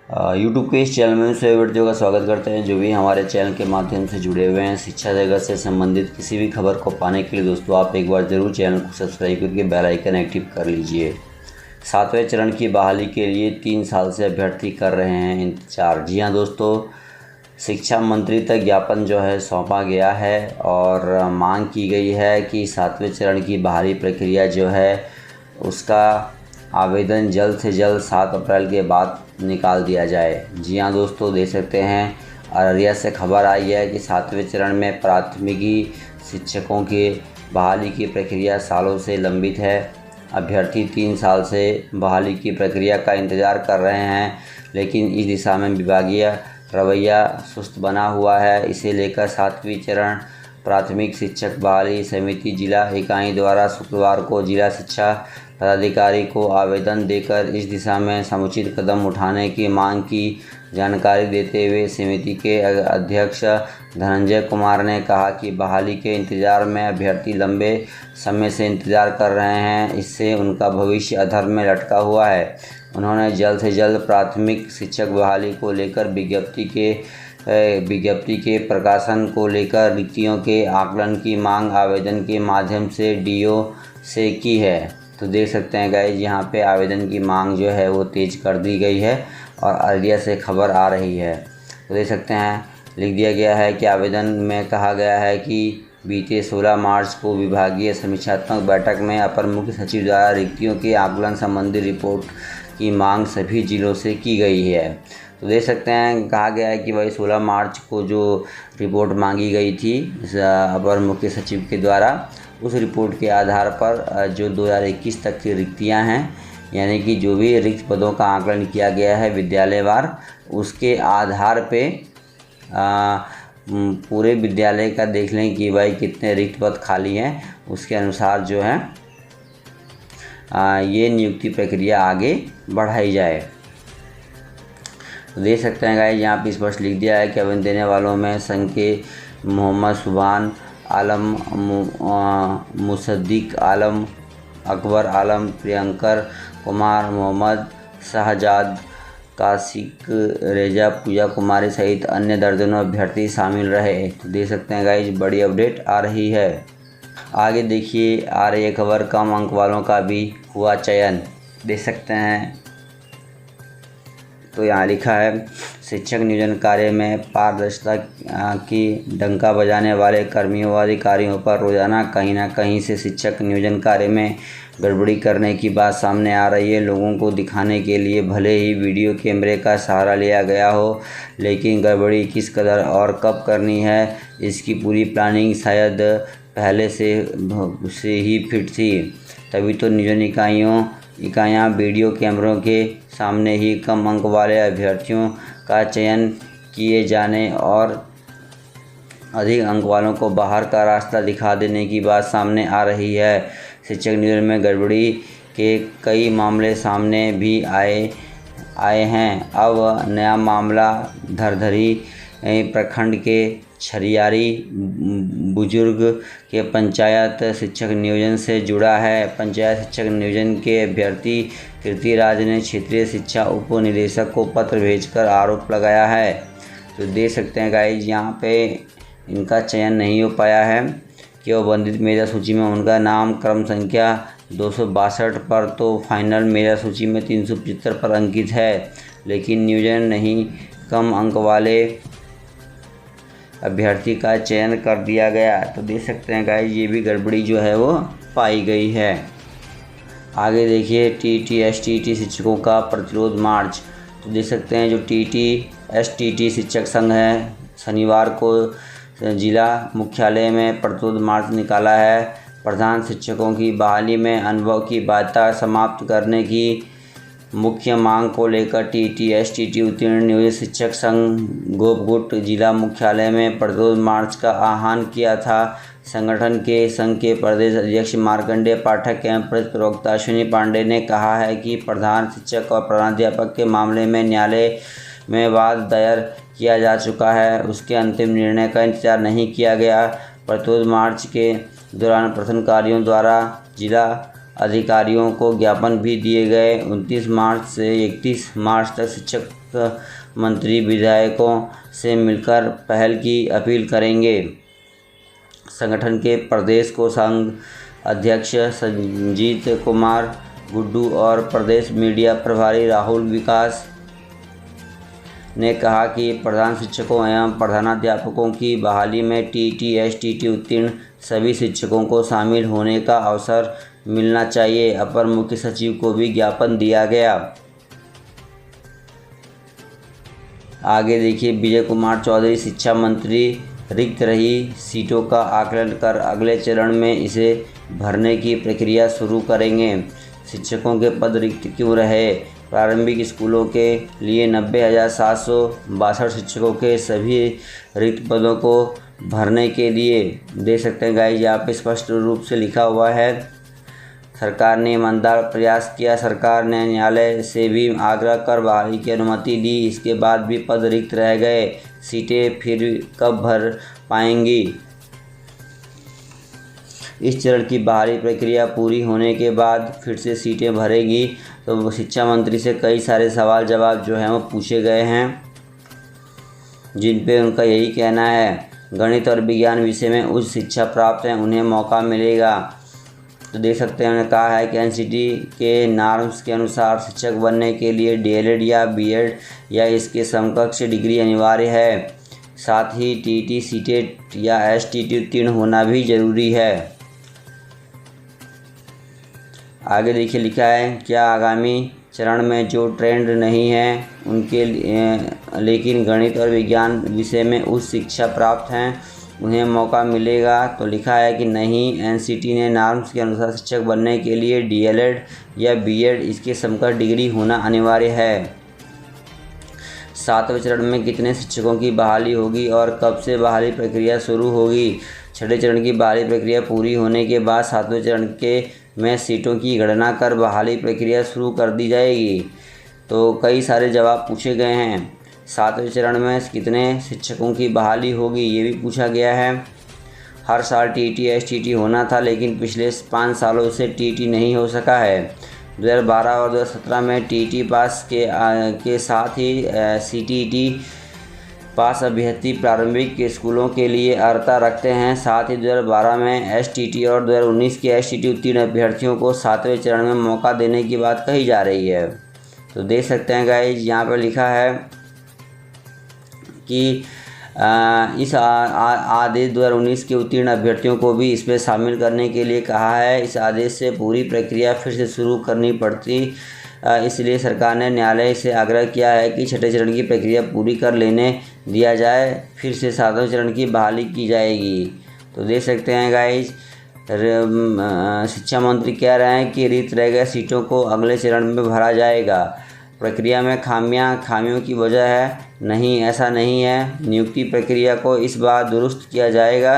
YouTube के इस channel में सभी वीडियो का स्वागत करते हैं। जो भी हमारे चैनल के माध्यम से जुड़े हुए हैं, शिक्षा जगत से संबंधित किसी भी खबर को पाने के लिए दोस्तों आप एक बार ज़रूर चैनल को सब्सक्राइब करके बेल आइकन एक्टिव कर लीजिए। 7वें चरण की बहाली के लिए 3 साल से अभ्यर्थी कर रहे हैं इंतजार। जी हाँ दोस्तों, शिक्षा मंत्री तक ज्ञापन जो है सौंपा गया है और मांग की गई है कि 7वें चरण की बहाली प्रक्रिया जो है उसका आवेदन जल्द से जल्द 7 अप्रैल के बाद निकाल दिया जाए। जी हाँ दोस्तों, देख सकते हैं अररिया से खबर आई है कि 7वें चरण में प्राथमिकी शिक्षकों की बहाली की प्रक्रिया सालों से लंबित है। अभ्यर्थी 3 साल से बहाली की प्रक्रिया का इंतज़ार कर रहे हैं, लेकिन इस दिशा में विभागीय रवैया सुस्त बना हुआ है। इसे लेकर 7वें चरण प्राथमिक शिक्षक बहाली समिति जिला इकाई द्वारा शुक्रवार को जिला शिक्षा पदाधिकारी को आवेदन देकर इस दिशा में समुचित कदम उठाने की मांग की जानकारी देते हुए समिति के अध्यक्ष धनंजय कुमार ने कहा कि बहाली के इंतजार में अभ्यर्थी लंबे समय से इंतजार कर रहे हैं। इससे उनका भविष्य अधर में लटका हुआ है। उन्होंने जल्द से जल्द प्राथमिक शिक्षक बहाली को लेकर विज्ञप्ति के प्रकाशन को लेकर रिक्तियों के आकलन की मांग आवेदन के माध्यम से डीओ से की है। तो देख सकते हैं गाइस, यहाँ पे आवेदन की मांग जो है वो तेज कर दी गई है और अररिया से खबर आ रही है। तो देख सकते हैं लिख दिया गया है कि आवेदन में कहा गया है कि बीते 16 मार्च को विभागीय समीक्षात्मक बैठक में अपर मुख्य सचिव द्वारा रिक्तियों के आकलन संबंधी रिपोर्ट की मांग सभी जिलों से की गई है। तो देख सकते हैं कहा गया है कि भाई 16 मार्च को जो रिपोर्ट मांगी गई थी अपर मुख्य सचिव के द्वारा, उस रिपोर्ट के आधार पर जो 2021 तक की रिक्तियां हैं, यानी कि जो भी रिक्त पदों का आकलन किया गया है विद्यालयवार, उसके आधार पे पूरे विद्यालय का देख लें कि भाई कितने रिक्त पद खाली हैं। उसके अनुसार जो है ये नियुक्ति प्रक्रिया आगे बढ़ाई जाए। तो देख सकते हैं गाइस, यहाँ पे स्पष्ट लिख दिया है कि आवेदन देने वालों में संघ के मोहम्मद सुभान आलम, मुसद्दिक आलम, अकबर आलम, प्रियंकर कुमार, मोहम्मद शहजाद, कासिक रेजा, पूजा कुमारी सहित अन्य दर्जनों अभ्यर्थी शामिल रहे। तो देख सकते हैं गाइस, बड़ी अपडेट आ रही है। आगे देखिए आ रही है खबर, कम अंक वालों का भी हुआ चयन। देख सकते हैं तो यहाँ लिखा है, शिक्षक नियोजन कार्य में पारदर्शिता की डंका बजाने वाले कर्मियों व अधिकारियों पर रोजाना कहीं ना कहीं से शिक्षक नियोजन कार्य में गड़बड़ी करने की बात सामने आ रही है। लोगों को दिखाने के लिए भले ही वीडियो कैमरे का सहारा लिया गया हो, लेकिन गड़बड़ी किस कदर और कब करनी है, इसकी पूरी प्लानिंग शायद पहले से ही फिट थी। तभी तो नियोजन इकाइयाँ वीडियो कैमरों के सामने ही कम अंक वाले अभ्यर्थियों का चयन किए जाने और अधिक अंक वालों को बाहर का रास्ता दिखा देने की बात सामने आ रही है। शिक्षक नियोजन में गड़बड़ी के कई मामले सामने भी आए हैं। अब नया मामला धरधरी प्रखंड के छरियारी बुजुर्ग के पंचायत शिक्षक नियोजन से जुड़ा है। पंचायत शिक्षक नियोजन के अभ्यर्थी कीर्तिराज ने क्षेत्रीय शिक्षा उप निदेशक को पत्र भेजकर आरोप लगाया है। तो देख सकते हैं गाइस, यहाँ पे इनका चयन नहीं हो पाया है कि वो वंदित मेधा सूची में उनका नाम क्रम संख्या 262 पर तो फाइनल मेधा सूची में 375 पर अंकित है, लेकिन नियोजन नहीं कम अंक वाले अभ्यर्थी का चयन कर दिया गया। तो देख सकते हैं गाइस, ये भी गड़बड़ी जो है वो पाई गई है। आगे देखिए, टीटी एसटीटी शिक्षकों का प्रतिरोध मार्च। तो देख सकते हैं जो टीटी एसटीटी शिक्षक संघ है, शनिवार को जिला मुख्यालय में प्रतिरोध मार्च निकाला है। प्रधान शिक्षकों की बहाली में अनुभव की बाध्यता समाप्त करने की मुख्य मांग को लेकर टीटी एसटीटी उत्तीर्ण नियोजित शिक्षक संघ गोपगुट जिला मुख्यालय में प्रतिरोध मार्च का आह्वान किया था। संगठन के संघ के प्रदेश अध्यक्ष मार्कंडेय पाठक एवं प्रवक्ता अश्विनी पांडे ने कहा है कि प्रधान शिक्षक और प्रधानाध्यापक के मामले में न्यायालय में वाद दायर किया जा चुका है। उसके अंतिम निर्णय का इंतजार नहीं किया गया। प्रतिरोध मार्च के दौरान प्रदर्शनकारियों द्वारा जिला अधिकारियों को ज्ञापन भी दिए गए। 29 मार्च से 31 मार्च तक शिक्षक मंत्री विधायकों से मिलकर पहल की अपील करेंगे। संगठन के प्रदेश कोषांग अध्यक्ष संजीत कुमार गुड्डू और प्रदेश मीडिया प्रभारी राहुल विकास ने कहा कि प्रधान शिक्षकों एवं प्रधानाध्यापकों की बहाली में टीटी एसटीटी उत्तीर्ण सभी शिक्षकों को शामिल होने का अवसर मिलना चाहिए। अपर मुख्य सचिव को भी ज्ञापन दिया गया। आगे देखिए, विजय कुमार चौधरी शिक्षा मंत्री रिक्त रही सीटों का आकलन कर अगले चरण में इसे भरने की प्रक्रिया शुरू करेंगे। शिक्षकों के पद रिक्त क्यों रहे? प्रारंभिक स्कूलों के लिए 90,762 शिक्षकों के सभी रिक्त पदों को भरने के लिए दे सकते हैं गाइस, यहाँ पे स्पष्ट रूप से लिखा हुआ है। सरकार ने ईमानदार प्रयास किया। सरकार ने न्यायालय से भी आग्रह कर बहाली की अनुमति दी। इसके बाद भी पद रिक्त रह गए। सीटें फिर कब भर पाएंगी? इस चरण की बहाली प्रक्रिया पूरी होने के बाद फिर से सीटें भरेगी। तो शिक्षा मंत्री से कई सारे सवाल जवाब जो हैं वो पूछे गए हैं, जिन पे उनका यही कहना है गणित और विज्ञान विषय में उच्च शिक्षा प्राप्त है, उन्हें मौका मिलेगा। तो देख सकते हैं उन्होंने कहा है कि एनसीटी के नॉर्म्स के अनुसार शिक्षक बनने के लिए डीएलएड या बीएड या इसके समकक्ष डिग्री अनिवार्य है। साथ ही टीटी सीटेट या एसटीटी उत्तीर्ण होना भी जरूरी है। आगे देखिए लिखा है, क्या आगामी चरण में जो ट्रेंड नहीं है उनके लेकिन गणित और विज्ञान विषय में उच्च शिक्षा प्राप्त हैं, उन्हें मौका मिलेगा? तो लिखा है कि नहीं, एनसीटी ने नॉर्म्स के अनुसार शिक्षक बनने के लिए डीएलएड या बीएड इसके समकक्ष डिग्री होना अनिवार्य है। 7वें चरण में कितने शिक्षकों की बहाली होगी और कब से बहाली प्रक्रिया शुरू होगी? 6ठे चरण की बहाली प्रक्रिया पूरी होने के बाद 7वें चरण के में सीटों की गणना कर बहाली प्रक्रिया शुरू कर दी जाएगी। तो कई सारे जवाब पूछे गए हैं। 7वें चरण में कितने शिक्षकों की बहाली होगी ये भी पूछा गया है। हर साल टीटी एसटीटी होना था, लेकिन पिछले 5 सालों से टीटी नहीं हो सका है। 2012 और 2017 में टीटी पास के साथ ही सीटीटी पास अभ्यर्थी प्रारंभिक के स्कूलों के लिए अर्हता रखते हैं। साथ ही 2012 में एसटीटी और 2019 के एसटीटी उत्तीर्ण अभ्यर्थियों को 7वें चरण में मौका देने की बात कही जा रही है। तो देख सकते हैं गाइज, यहाँ पर लिखा है कि इस आदेश 2019 के उत्तीर्ण अभ्यर्थियों को भी इसमें शामिल करने के लिए कहा है। इस आदेश से पूरी प्रक्रिया फिर से शुरू करनी पड़ती, इसलिए सरकार ने न्यायालय से आग्रह किया है कि 6ठे चरण की प्रक्रिया पूरी कर लेने दिया जाए, फिर से 7वें चरण की बहाली की जाएगी। तो देख सकते हैं गाइज, शिक्षा मंत्री कह रहे हैं कि रिक्त रह गए सीटों को अगले चरण में भरा जाएगा। प्रक्रिया में खामियों की वजह है? नहीं, ऐसा नहीं है। नियुक्ति प्रक्रिया को इस बार दुरुस्त किया जाएगा।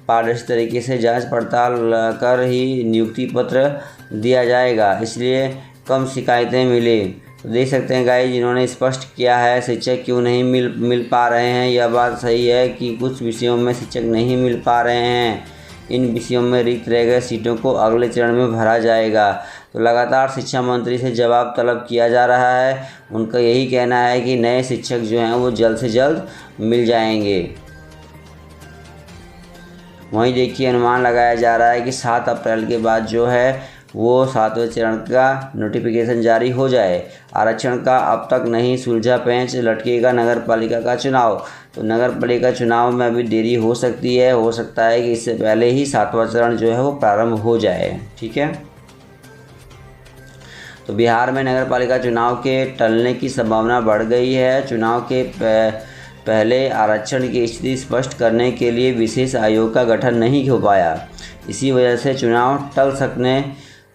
पारदर्शी तरीके से जांच पड़ताल कर ही नियुक्ति पत्र दिया जाएगा, इसलिए कम शिकायतें मिली। तो देख सकते हैं गाइस, जिन्होंने स्पष्ट किया है शिक्षक क्यों नहीं मिल पा रहे हैं। यह बात सही है कि कुछ विषयों में शिक्षक नहीं मिल पा रहे हैं। इन विषयों में रिक्त रह गए सीटों को अगले चरण में भरा जाएगा। तो लगातार शिक्षा मंत्री से जवाब तलब किया जा रहा है। उनका यही कहना है कि नए शिक्षक जो हैं वो जल्द से जल्द मिल जाएंगे। वहीं देखिए, अनुमान लगाया जा रहा है कि 7 अप्रैल के बाद जो है वो 7वें चरण का नोटिफिकेशन जारी हो जाए। आरक्षण का अब तक नहीं सुलझा पेंच, लटकेगा नगर पालिका का चुनाव। तो नगर पालिका चुनाव में अभी देरी हो सकती है। हो सकता है कि इससे पहले ही 7वां चरण जो है वो प्रारंभ हो जाए। ठीक है, तो बिहार में नगर पालिका चुनाव के टलने की संभावना बढ़ गई है। चुनाव के पहले आरक्षण की स्थिति स्पष्ट करने के लिए विशेष आयोग का गठन नहीं हो पाया। इसी वजह से चुनाव टल सकने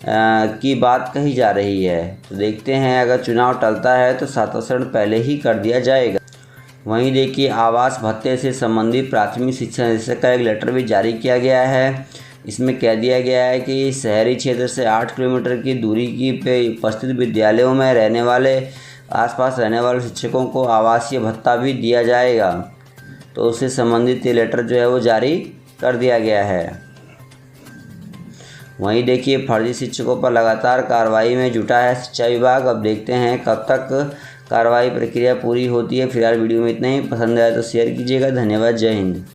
की बात कही जा रही है। तो देखते हैं, अगर चुनाव टलता है तो 7वां चरण पहले ही कर दिया जाएगा। वहीं देखिए, आवास भत्ते से संबंधित प्राथमिक शिक्षा निदेशक का एक लेटर भी जारी किया गया है। इसमें कह दिया गया है कि शहरी क्षेत्र से 8 किलोमीटर की दूरी की पे उपस्थित विद्यालयों में रहने वाले आसपास रहने वाले शिक्षकों को आवासीय भत्ता भी दिया जाएगा। तो उससे संबंधित ये लेटर जो है वो जारी कर दिया गया है। वहीं देखिए फर्जी शिक्षकों पर लगातार कार्रवाई में जुटा है शिक्षा विभाग। अब देखते हैं कब तक कार्रवाई प्रक्रिया पूरी होती है। फिलहाल वीडियो में इतना ही। पसंद आया तो शेयर कीजिएगा। धन्यवाद। जय हिंद।